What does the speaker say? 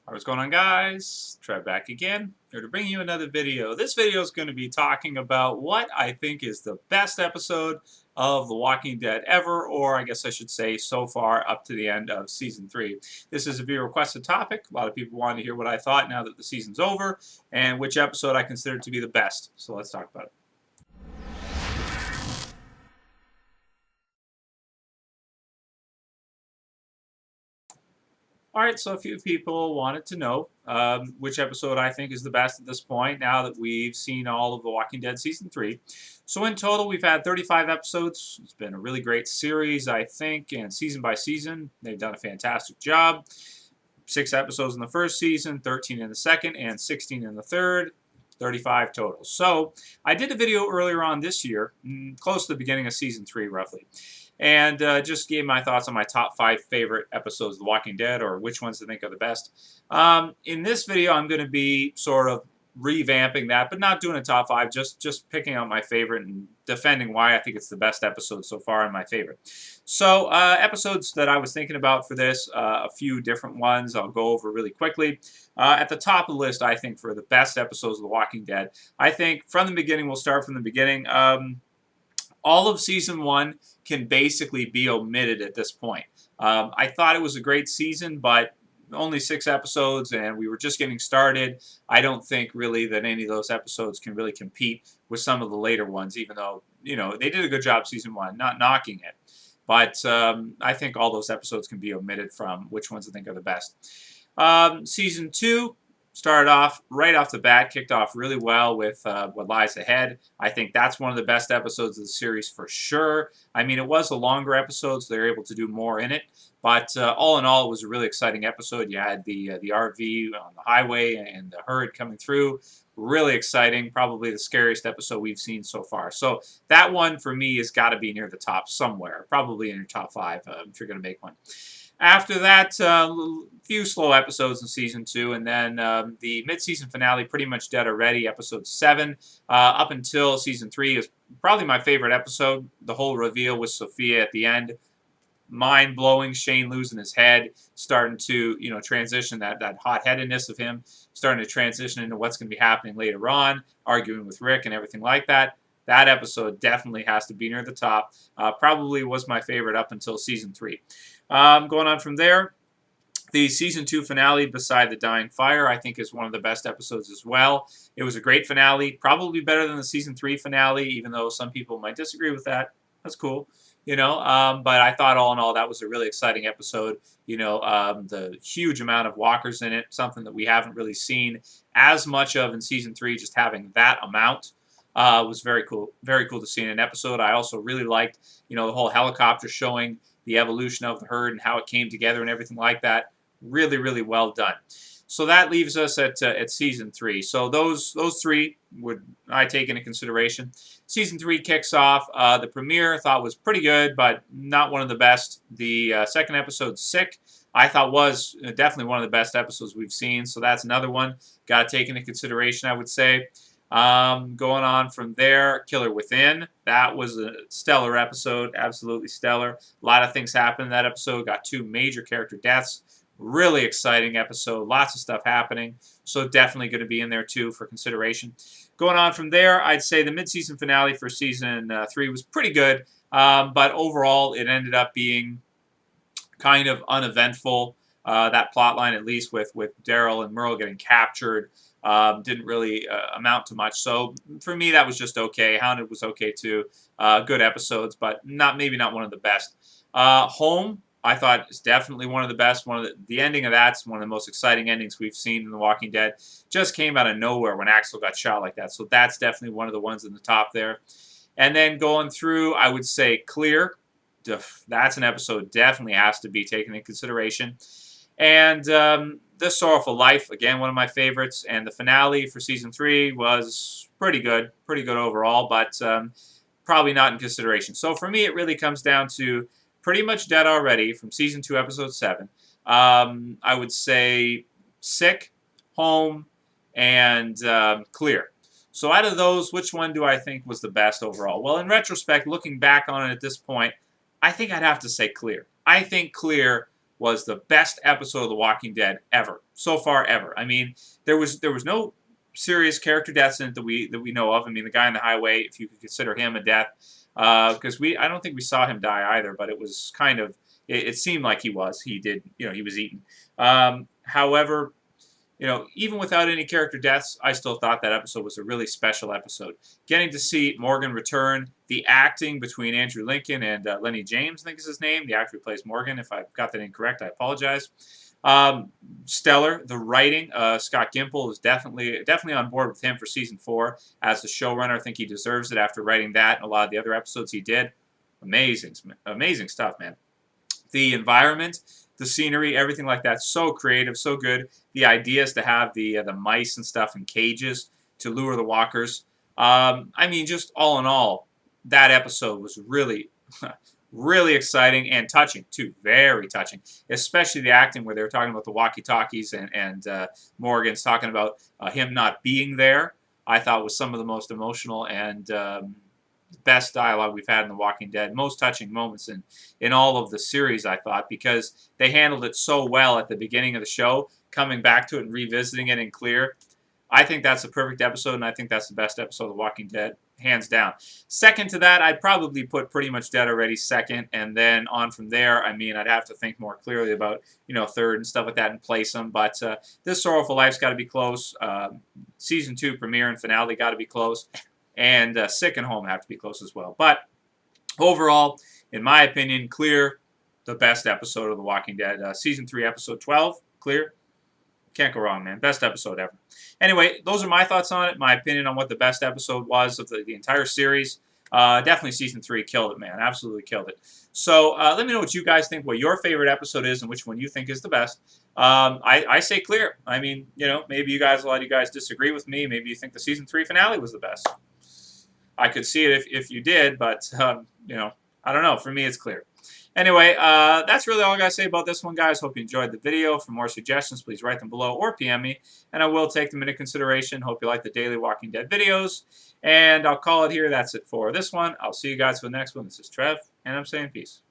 What's going on, guys? Trev back again, here to bring you another video. This video is going to be talking about what I think is the best episode of The Walking Dead ever, or I guess I should say so far up to the end of Season 3. This is a viewer requested topic. A lot of people wanted to hear what I thought now that the season's over, and which episode I consider to be the best. So let's talk about it. Alright, so a few people wanted to know which episode I think is the best at this point, now that we've seen all of The Walking Dead Season 3. So in total, we've had 35 episodes. It's been a really great series, I think, and season by season, they've done a fantastic job. 6 episodes in the first season, 13 in the second, and 16 in the third. 35 total. So I did a video earlier on this year, close to the beginning of Season 3, roughly. And just gave my thoughts on my top 5 favorite episodes of The Walking Dead, or which ones I think are the best. In this video, I'm going to be sort of revamping that, but not doing a top 5, just picking out my favorite and defending why I think it's the best episode so far and my favorite. So episodes that I was thinking about for this, a few different ones I'll go over really quickly. At the top of the list, I think, for the best episodes of The Walking Dead, I think from the beginning, we'll start from the beginning. All of Season 1 can basically be omitted at this point. I thought it was a great season, but only 6 episodes, and we were just getting started. I don't think really that any of those episodes can really compete with some of the later ones, even though, you know, they did a good job Season 1, not knocking it. But I think all those episodes can be omitted from which ones I think are the best. Season 2 started off right off the bat, kicked off really well with What Lies Ahead. I think that's one of the best episodes of the series for sure. I mean, it was a longer episode, so they were able to do more in it. But all in all, it was a really exciting episode. You had the RV on the highway and the herd coming through. Really exciting. Probably the scariest episode we've seen so far. So that one, for me, has got to be near the top somewhere. Probably in your top 5 if you're going to make one. After that, a few slow episodes in Season 2, and then the mid-season finale, pretty much dead already, Episode 7, up until Season 3 is probably my favorite episode. The whole reveal with Sophia at the end, mind-blowing. Shane losing his head, starting to, you know, transition, that hot-headedness of him, starting to transition into what's going to be happening later on, arguing with Rick and everything like that. That episode definitely has to be near the top. Probably was my favorite up until Season 3. Going on from there, the Season 2 finale, Beside the Dying Fire, I think is one of the best episodes as well. It was a great finale, probably better than the Season 3 finale, even though some people might disagree with that. That's cool, you know. But I thought all in all that was a really exciting episode. You know, the huge amount of walkers in it, something that we haven't really seen as much of in Season 3, just having that amount. Was very cool to see in an episode. I also really liked, you know, the whole helicopter showing the evolution of the herd and how it came together and everything like that. Really, really well done. So that leaves us at Season 3. So those 3 would I take into consideration. Season 3 kicks off. The premiere I thought was pretty good, but not one of the best. The second episode, Sick, I thought was definitely one of the best episodes we've seen. So that's another one got to take into consideration, I would say. Going on from there, Killer Within. That was a stellar episode, absolutely stellar. A lot of things happened in that episode. Got 2 major character deaths. Really exciting episode. Lots of stuff happening. So definitely going to be in there too for consideration. Going on from there, I'd say the mid-season finale for Season 3 was pretty good. But overall, it ended up being kind of uneventful. That plot line, at least with Daryl and Merle getting captured, didn't really amount to much. So for me, that was just okay. Hounded was okay too. Good episodes, but maybe not one of the best. Home, I thought, is definitely one of the best. The ending of that's one of the most exciting endings we've seen in The Walking Dead. Just came out of nowhere when Axel got shot like that. So that's definitely one of the ones in the top there. And then going through, I would say Clear. That's an episode definitely has to be taken into consideration. And The Sorrowful Life, again, one of my favorites. And the finale for Season 3 was pretty good overall, but probably not in consideration. So for me, it really comes down to pretty much Dead Already from Season 2, Episode 7. I would say Sick, Home, and Clear. So out of those, which one do I think was the best overall? Well, in retrospect, looking back on it at this point, I think I'd have to say Clear. I think Clear was the best episode of The Walking Dead ever, so far ever. I mean, there was no serious character deaths in it that we know of. I mean, the guy on the highway, if you could consider him a death, because I don't think we saw him die either, but it was kind of, it seemed like he did, he was eaten. However, even without any character deaths, I still thought that episode was a really special episode. Getting to see Morgan return, the acting between Andrew Lincoln and Lenny James, I think is his name, the actor who plays Morgan. If I've got that incorrect, I apologize. Stellar. The writing, Scott Gimple is definitely on board with him for season 4 as the showrunner. I think he deserves it after writing that and a lot of the other episodes he did. Amazing stuff, man. The environment, the scenery, everything like that, so creative, so good. The ideas to have the mice and stuff in cages to lure the walkers. I mean, just all in all, that episode was really, really exciting and touching too. Very touching, especially the acting where they were talking about the walkie-talkies and Morgan's talking about him not being there. I thought was some of the most emotional and best dialogue we've had in The Walking Dead. Most touching moments in all of the series, I thought, because they handled it so well at the beginning of the show, coming back to it and revisiting it in clear. I think that's a perfect episode, and I think that's the best episode of The Walking Dead, hands down. Second to that, I'd probably put Pretty Much Dead Already second, and then on from there, I mean, I'd have to think more clearly about, third and stuff like that and place them. But This Sorrowful Life's got to be close. Season 2 premiere and finale got to be close. And Sick and Home have to be close as well. But overall, in my opinion, clear the best episode of The Walking Dead. Season 3, Episode 12, clear. Can't go wrong, man. Best episode ever. Anyway, those are my thoughts on it, my opinion on what the best episode was of the entire series. Definitely Season 3 killed it, man. Absolutely killed it. So let me know what you guys think, what your favorite episode is, and which one you think is the best. I say clear. I mean, maybe a lot of you guys disagree with me. Maybe you think the Season 3 finale was the best. I could see it if you did, but, I don't know. For me, it's clear. Anyway, that's really all I got to say about this one, guys. Hope you enjoyed the video. For more suggestions, please write them below or PM me, and I will take them into consideration. Hope you like the daily Walking Dead videos, and I'll call it here. That's it for this one. I'll see you guys for the next one. This is Trev, and I'm saying peace.